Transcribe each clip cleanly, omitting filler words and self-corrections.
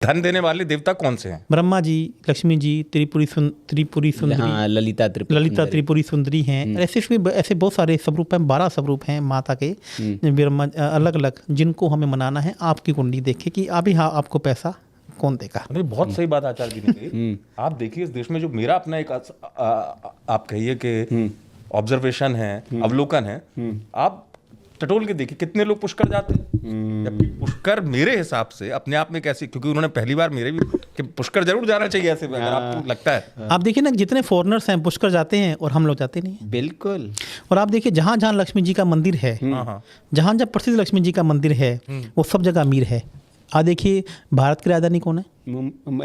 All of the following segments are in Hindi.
धन देने वाले देवता कौन से हैं? ब्रह्मा जी, लक्ष्मी जी, त्रिपुरी सुंदरी, हाँ, ललिता त्रिपुरी सुंदरी हैं। ऐसे बहुत सारे स्वरूप हैं, 12 स्वरूप हैं माता के ब्रह्मा अलग अलग, जिनको हमें मनाना है। आपकी कुंडली देखे कि अभी हाँ आपको पैसा कौन देगा। अरे बहुत सही बात आचार्य जी ने कही। आप देखिए इस देश में जो मेरा अपना एक आप कहिए कि ऑब्जर्वेशन है, अवलोकन है, आप टटोल के देखिए कितने लोग पुष्कर जाते हैं। जबकि पुष्कर मेरे हिसाब से अपने आप में कैसे, क्योंकि उन्होंने पहली बार मेरे भी कि पुष्कर जरूर जाना चाहिए ऐसे, अगर आपको लगता है। आप देखिए ना जितने फॉरेनर्स हैं पुष्कर जाते हैं और हम लोग जाते नहीं। बिल्कुल। और आप देखिए जहाँ जहाँ लक्ष्मी जी का मंदिर है, जहाँ जहाँ प्रसिद्ध लक्ष्मी जी का मंदिर है, वो सब जगह अमीर है। आप देखिए भारत की राजधानी कौन है?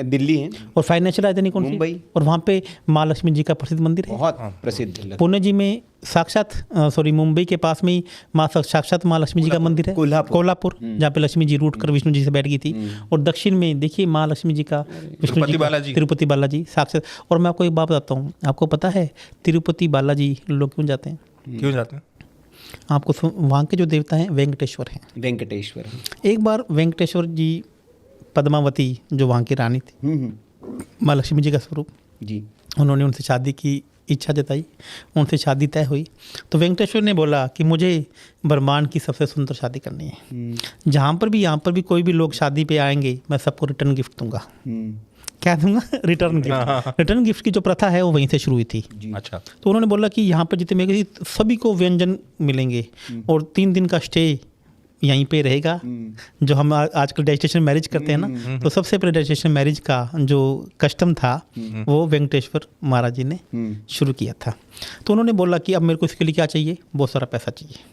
दिल्ली है। और फाइनेंशियल राजधानी कौन सी? मुंबई। और वहाँ पे माँ लक्ष्मी जी का प्रसिद्ध मंदिर है, बहुत प्रसिद्ध। पुणे जी में साक्षात मुंबई के पास में ही साक्षात माँ लक्ष्मी जी का मंदिर है, कोल्हापुर, जहाँ पे लक्ष्मी जी रूट कर विष्णु जी से बैठ गई थी। और दक्षिण में देखिए माँ लक्ष्मी जी का विष्णु जी तिरुपति बालाजी साक्षात। और मैं आपको एक बात बताता हूँ, आपको पता है तिरुपति बालाजी लोग क्यों जाते हैं? क्यों जाते हैं? आपको वहाँ के जो देवता हैं वेंकटेश्वर हैं। वेंकटेश्वर। एक बार वेंकटेश्वर जी, पद्मावती जो वहाँ की रानी थी, माँ लक्ष्मी जी का स्वरूप जी, उन्होंने उनसे शादी की इच्छा जताई, उनसे शादी तय हुई। तो वेंकटेश्वर ने बोला कि मुझे ब्रह्मांड की सबसे सुंदर शादी करनी है। जहाँ पर भी यहाँ पर भी कोई भी लोग शादी पे आएंगे मैं सबको रिटर्न गिफ्ट दूंगा। क्या दूंगा? Return gift. रिटर्न गिफ्ट की जो प्रथा है वो वहीं से शुरू हुई थी। अच्छा। तो उन्होंने बोला कि यहाँ पर जितने मेरे सभी को व्यंजन मिलेंगे और 3 दिन का स्टे यहीं पे रहेगा। जो हम आजकल डेस्टिनेशन मैरिज करते हैं ना, तो सबसे पहले डेस्टिनेशन मैरिज का जो कस्टम था वो वेंकटेश्वर महाराज जी ने शुरू किया था। तो उन्होंने बोला कि अब मेरे को इसके लिए क्या चाहिए? बहुत सारा पैसा चाहिए।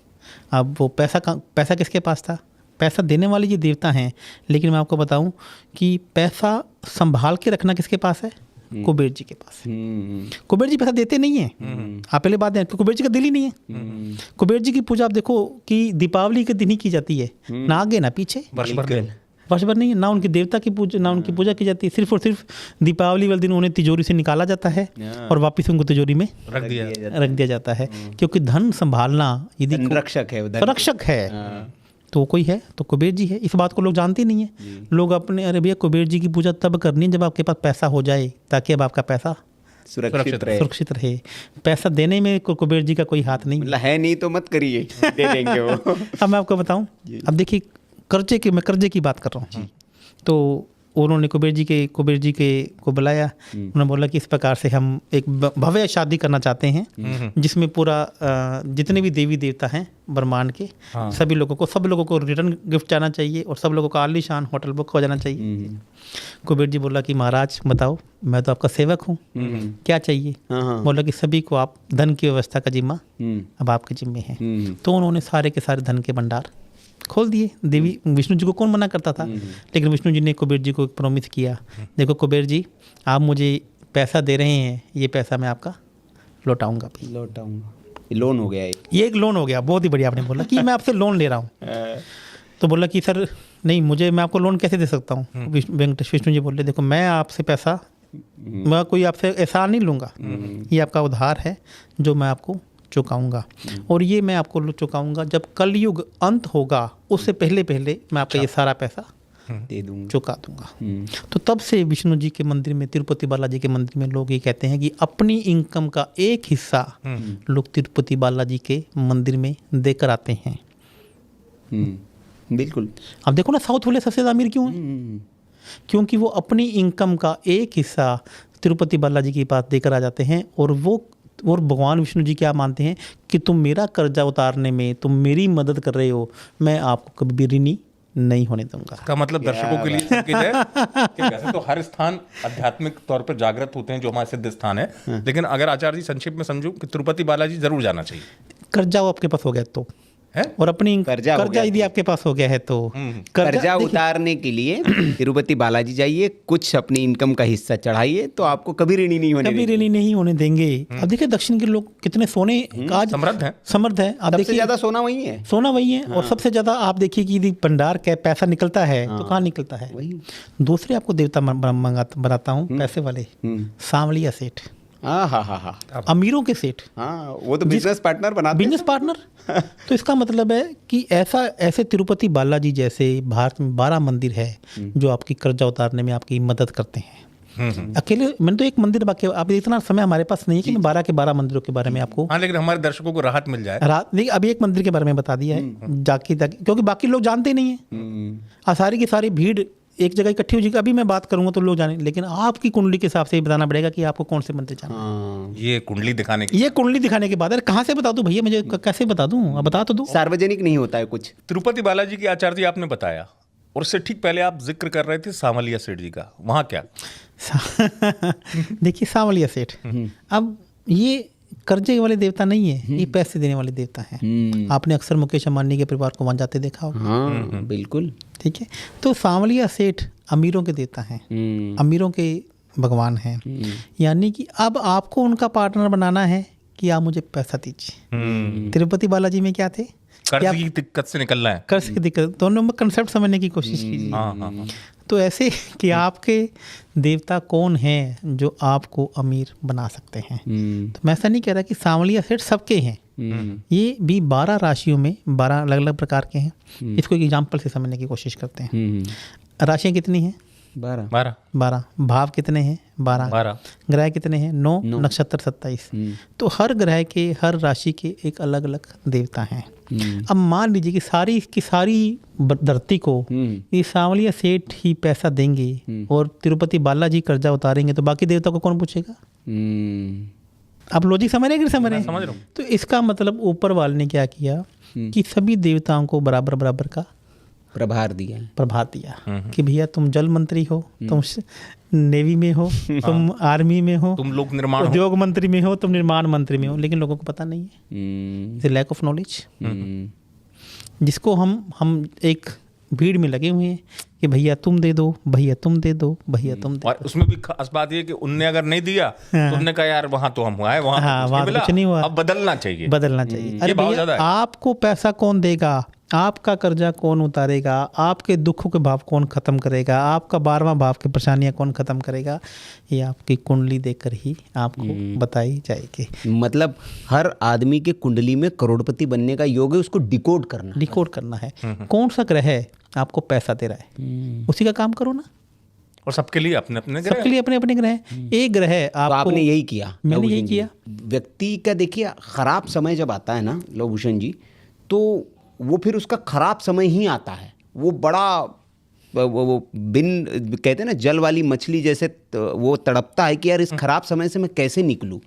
अब वो पैसा किसके पास था? पैसा देने वाले ये देवता हैं, लेकिन मैं आपको बताऊं कि पैसा संभाल के रखना किसके पास है? कुबेर जी के पास है। कुबेर जी पैसा देते नहीं है। आप पहले बात है, कुबेर जी का दिल ही नहीं है। कुबेर जी की पूजा आप देखो कि दीपावली के दिन ही की जाती है, ना आगे ना पीछे, वर्ष भर नहीं। ना उनकी देवता की पूजा, ना उनकी पूजा की जाती है। सिर्फ और सिर्फ दीपावली वाले दिन उन्हें तिजोरी से निकाला जाता है और वापस उनको तिजोरी में रख दिया जाता है, क्योंकि धन संभालना यदि संरक्षक है तो कोई है तो कुबेर जी है। इस बात को लोग जानते नहीं है। लोग अपने अरे भैया कुबेर जी की पूजा तब करनी है जब आपके पास पैसा हो जाए, ताकि अब आपका पैसा सुरक्षित रहे। पैसा देने में कुबेर जी का कोई हाथ नहीं है, नहीं तो मत करिए, दे देंगे वो। अब मैं आपको बताऊं, अब देखिए मैं कर्जे की बात कर रहा हूँ। तो उन्होंने कुबेर जी के को बुलाया। उन्होंने बोला कि इस प्रकार से हम एक भव्य शादी करना चाहते हैं जिसमें पूरा जितने भी देवी देवता हैं ब्रह्मांड के, सब लोगों को रिटर्न गिफ्ट जाना चाहिए और सब लोगों का आलीशान होटल बुक हो जाना चाहिए। कुबेर जी बोला कि महाराज बताओ, मैं तो आपका सेवक हूँ, क्या चाहिए? बोला कि सभी को आप धन की व्यवस्था का जिम्मा अब आपके जिम्मे है। तो उन्होंने सारे के सारे धन के भंडार खोल दिए। देवी विष्णु जी को कौन मना करता था? लेकिन विष्णु जी ने कुबेर जी को प्रॉमिस किया, देखो कुबेर जी आप मुझे पैसा दे रहे हैं, ये पैसा मैं आपका लौटाऊंगा। लोन हो गया ये एक लोन हो गया। बहुत ही बढ़िया आपने बोला कि मैं आपसे लोन ले रहा हूँ। तो बोला कि सर नहीं, मैं आपको लोन कैसे दे सकता हूँ? विष्णु जी बोले देखो मैं आपसे पैसा, मैं कोई आपसे एहसान नहीं लूँगा, ये आपका उधार है जो मैं आपको चुकाऊंगा। और ये मैं आपको चुकाऊंगा जब कलयुग अंत होगा, उससे पहले मैं आपका ये सारा पैसा दे दूंगा, चुका दूंगा। तो तब से विष्णु जी के मंदिर में, तिरुपति बालाजी के मंदिर में लोग ये कहते हैं कि अपनी इनकम का एक हिस्सा लोग तिरुपति बालाजी के मंदिर में देकर आते हैं। बिल्कुल। अब देखो ना साउथ वाले सबसे ज़्यादा अमीर क्यों हैं? क्योंकि वो अपनी इनकम का एक हिस्सा तिरुपति बालाजी के पास देकर आ जाते हैं। और भगवान विष्णु जी क्या मानते हैं कि तुम मेरा कर्जा उतारने में तुम मेरी मदद कर रहे हो, मैं आपको कभी भी ऋणी नहीं होने दूंगा। का मतलब दर्शकों के लिए कि वैसे तो हर स्थान आध्यात्मिक तौर पर जागृत होते हैं जो हमारे सिद्ध स्थान है, लेकिन अगर आचार्य जी संक्षेप में समझूं कि तिरुपति बालाजी जरूर जाना चाहिए। कर्जा आपके पास हो गया तो है, और अपनी कर्जा यदि आपके पास हो गया है तो कर्जा उतारने के लिए तिरुपति बालाजी जाइए, कुछ अपनी इनकम का हिस्सा चढ़ाइए, तो आपको कभी ऋणी नहीं होने देंगे। अब देखिए दक्षिण के लोग कितने सोने का समृद्ध है। आप देखिए ज्यादा सोना वही है। और सबसे ज्यादा आप देखिए कि यदि भंडार का पैसा निकलता है तो कहाँ निकलता है? दूसरे आपको देवता बनाता हूँ पैसे वाले, सांवलिया सेठ। हाँ, अमीरों के सेठ, वो तो बिजनेस पार्टनर बनाते बिजनेस पार्टनर। तो इसका मतलब है कि ऐसे तिरुपति बालाजी जैसे भारत में 12 मंदिर है जो आपकी कर्जा उतारने में आपकी मदद करते हैं। अकेले मैंने तो एक मंदिर बाकी, आप इतना समय हमारे पास नहीं है कि मैं 12 के 12 मंदिरों के बारे में आपको, हाँ, लेकिन हमारे दर्शकों को राहत मिल जाए। देखिए अभी एक मंदिर के बारे में बता दिया है जाके, क्योंकि बाकी लोग जानते नहीं है। सारी की सारी भीड़ एक जगह इकट्ठी हो जाएगी, अभी मैं बात करूंगा तो लोग जाने, लेकिन आपकी कुंडली के हिसाब से ही बताना पड़ेगा कि आपको कौन से मंदिर जाना है। ये कुंडली दिखाने के बाद अरे कहाँ से बता दूं भैया, मुझे कैसे बता दूं, अब बता तो दो। सार्वजनिक नहीं होता है कुछ। तिरुपति बालाजी की आचार्य जी आपने बताया, और उससे ठीक पहले आप जिक्र कर रहे थे सांवलिया सेठ जी का, वहाँ क्या? देखिए सांवलिया सेठ, अब ये कर्जे वाले देवता नहीं है, ये पैसे देने वाले देवता हैं। आपने अक्सर मुकेश अंबानी के परिवार को वहाँ जाते देखा होगा। हाँ, बिल्कुल। ठीक है, तो सांवलिया सेठ अमीरों के देवता हैं, अमीरों के भगवान हैं। यानी कि अब आपको उनका पार्टनर बनाना है कि आप मुझे पैसा दीजिए। तिरुपति बालाजी में क्या थे, कर्ज की दिक्कत से निकलना है, कर्ज की दिक्कत, दोनों में कंसेप्ट समझने की कोशिश कीजिए। तो ऐसे कि आपके देवता कौन हैं जो आपको अमीर बना सकते हैं। तो मैं ऐसा नहीं कह रहा कि सांवलिया सेठ सबके हैं, ये भी 12 राशियों में 12 अलग अलग प्रकार के हैं। इसको एक एग्जाम्पल से समझने की कोशिश करते हैं। राशियाँ कितनी हैं? 12। भाव कितने हैं? 12। ग्रह कितने हैं? 9। नक्षत्र 27। तो हर ग्रह के, हर राशि के एक अलग अलग देवता हैं। अब मान लीजिए कि सारी की सारी धरती को ये सांवलिया सेठ ही पैसा देंगे और तिरुपति बालाजी कर्जा उतारेंगे, तो बाकी देवता को कौन पूछेगा? आप लॉजिक समझ रहे हैं कि समझ रहे हैं? तो इसका मतलब ऊपर वाले ने क्या किया कि सभी देवताओं को बराबर बराबर का प्रभार दिया कि भैया तुम जल मंत्री हो, तुम नेवी में हो, तुम आर्मी में हो, तुम लोग निर्माण उद्योग मंत्री में हो, तुम निर्माण मंत्री में हो, लेकिन लोगों को पता नहीं है, लैक ऑफ नॉलेज, जिसको हम एक भीड़ में लगे हुए हैं कि भैया तुम दे दो, भैया तुम दे दो, भैया तुम दे दो। और उसमें भी खास बात ये कि उनने अगर नहीं दिया तो उनने कहा यार वहां तो हम हुआ है, वहां कुछ नहीं हुआ, अब बदलना चाहिए। अरे भैया आपको पैसा कौन देगा, आपका कर्जा कौन उतारेगा, आपके दुखों के भाव कौन खत्म करेगा, आपका 12वां भाव की परेशानियां कौन खत्म करेगा, ये आपकी कुंडली देखकर ही आपको बताई जाएगी। मतलब हर आदमी के कुंडली में करोड़पति बनने का योग है, उसको डिकोड करना है। कौन सा ग्रह है आपको पैसा दे रहा है, उसी का काम करो ना। और सबके लिए अपने अपने ग्रह। एक ग्रह तो आपने यही किया, मैंने यही किया। व्यक्ति का देखिए खराब समय जब आता है ना लवभूषण जी, तो वो फिर उसका खराब समय ही आता है। वो बड़ा वो बिन कहते हैं ना जल वाली मछली जैसे वो तड़पता है कि यार इस खराब समय से मैं कैसे निकलूं।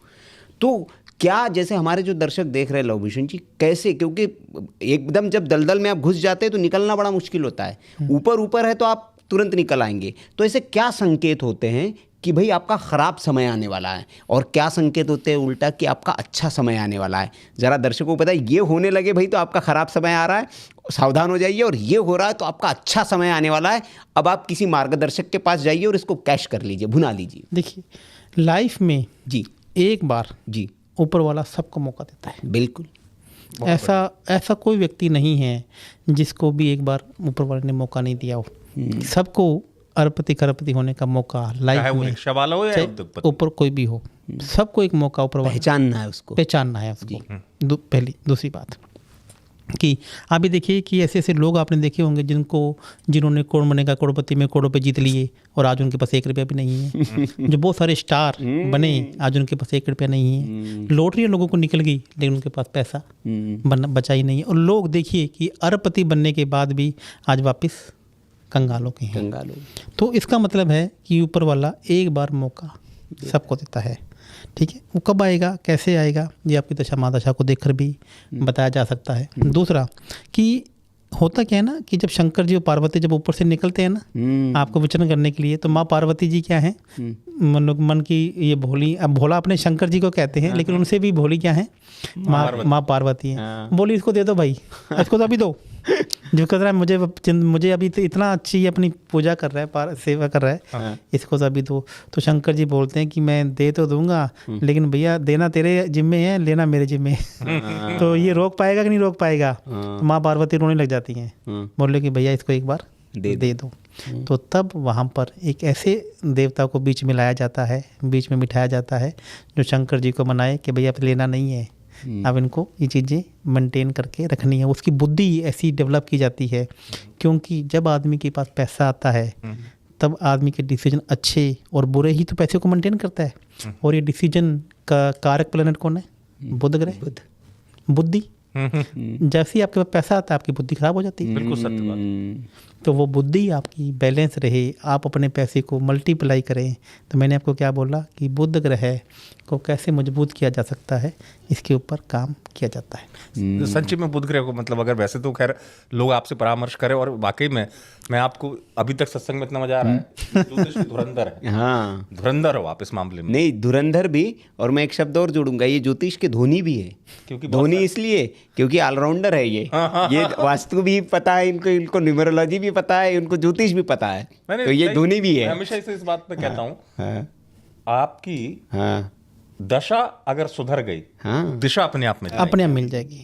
तो क्या जैसे हमारे जो दर्शक देख रहे हैं लवभूषण जी, कैसे, क्योंकि एकदम जब दलदल में आप घुस जाते हैं तो निकलना बड़ा मुश्किल होता है। ऊपर है तो आप तुरंत निकल आएंगे। तो ऐसे क्या संकेत होते हैं कि भाई आपका ख़राब समय आने वाला है, और क्या संकेत होते हैं उल्टा कि आपका अच्छा समय आने वाला है? ज़रा दर्शकों को पता है, ये होने लगे भाई तो आपका ख़राब समय आ रहा है, सावधान हो जाइए, और ये हो रहा है तो आपका अच्छा समय आने वाला है। अब आप किसी मार्गदर्शक के पास जाइए और इसको कैश कर लीजिए, भुना लीजिए। देखिए लाइफ में जी एक बार जी ऊपर वाला सबको मौका देता है। बिल्कुल, ऐसा कोई व्यक्ति नहीं है जिसको भी एक बार ऊपर वाले ने मौका नहीं दिया हो। सबको अरबपति करोड़पति होने का मौका लाइफ में, रिक्शा वाला हो या ऊपर कोई भी हो, सबको एक मौका ऊपर पहचानना है उसको। पहली दूसरी बात कि आप भी देखिए कि ऐसे ऐसे लोग आपने देखे होंगे जिन्होंने करोड़ बनेगा करोड़पति में करोड़ों पे जीत लिए और आज उनके पास 1 रुपया भी नहीं है। जो बहुत सारे स्टार बने आज उनके पास 1 रुपया नहीं है। लॉटरी लोगों को निकल गई लेकिन उनके पास पैसा बचा ही नहीं है। और लोग देखिए कि अरबपति बनने के बाद भी आज वापस कंगालों के हैं। तो इसका मतलब है कि ऊपर वाला एक बार मौका सबको देता है। ठीक है, वो कब आएगा, कैसे आएगा, ये आपकी दशा महादशा को देखकर भी बताया जा सकता है। दूसरा कि होता क्या है ना कि जब शंकर जी और पार्वती जब ऊपर से निकलते हैं ना आपको विचरण करने के लिए, तो माँ पार्वती जी क्या है, मन की ये भोली, अब भोला अपने शंकर जी को कहते हैं लेकिन उनसे भी भोली क्या है, माँ पार्वती है। बोली इसको दे दो भाई, इसको तो अभी दो, जो कर रहा है मुझे अभी तो इतना अच्छी अपनी पूजा कर रहा है, सेवा कर रहा है, इसको तो अभी दो। तो शंकर जी बोलते हैं कि मैं दे तो दूंगा लेकिन भैया देना तेरे जिम्मे है, लेना मेरे जिम्मे है। तो ये रोक पाएगा कि नहीं रोक पाएगा? तो माँ पार्वती रोने लग जाती हैं, बोले कि भैया इसको एक बार दे दो। तो तब वहाँ पर एक ऐसे देवता को बीच में लाया जाता है, बीच में बिठाया जाता है, जो शंकर जी को मनाए कि भैया अब लेना नहीं है, अब इनको ये चीज़ें मेंटेन करके रखनी है। उसकी बुद्धि ऐसी डेवलप की जाती है, क्योंकि जब आदमी के पास पैसा आता है तब आदमी के डिसीजन अच्छे और बुरे ही तो पैसे को मेंटेन करता है। और ये डिसीजन का कारक प्लेनेट कौन है? बुध ग्रह। बुद्धि, जैसे ही आपके पास पैसा आता है आपकी बुद्धि खराब हो जाती है। बिल्कुल सत्य बात। तो वो बुद्धि आपकी बैलेंस रहे, आप अपने पैसे को मल्टीप्लाई करें। तो मैंने आपको क्या बोला कि बुध ग्रह को कैसे मजबूत किया जा सकता है, इसके ऊपर काम किया जाता है। संचित में बुध ग्रह को मतलब अगर वैसे तो खैर लोग आपसे परामर्श करें, और वाकई में मैं आपको अभी तक सत्संग में इतना मजा आ रहा है, ज्योतिष की धुरंधर है। हाँ, धुरंधर हो आप इस मामले में। नहीं धुरंधर भी, और मैं एक शब्द और जोड़ूंगा, ये ज्योतिष के धोनी भी है। क्योंकि धोनी इसलिए क्योंकि ऑलराउंडर है ये वास्तु भी पता है इनको न्यूमरोलॉजी भी पता है, इनको ज्योतिष भी पता है, तो ये धोनी भी है। मैं हमेशा इस बात पे कहता हूँ, हाँ, आपकी हाँ, दशा अगर सुधर गई, हाँ, दिशा अपने आप में अपने आप मिल जाएगी।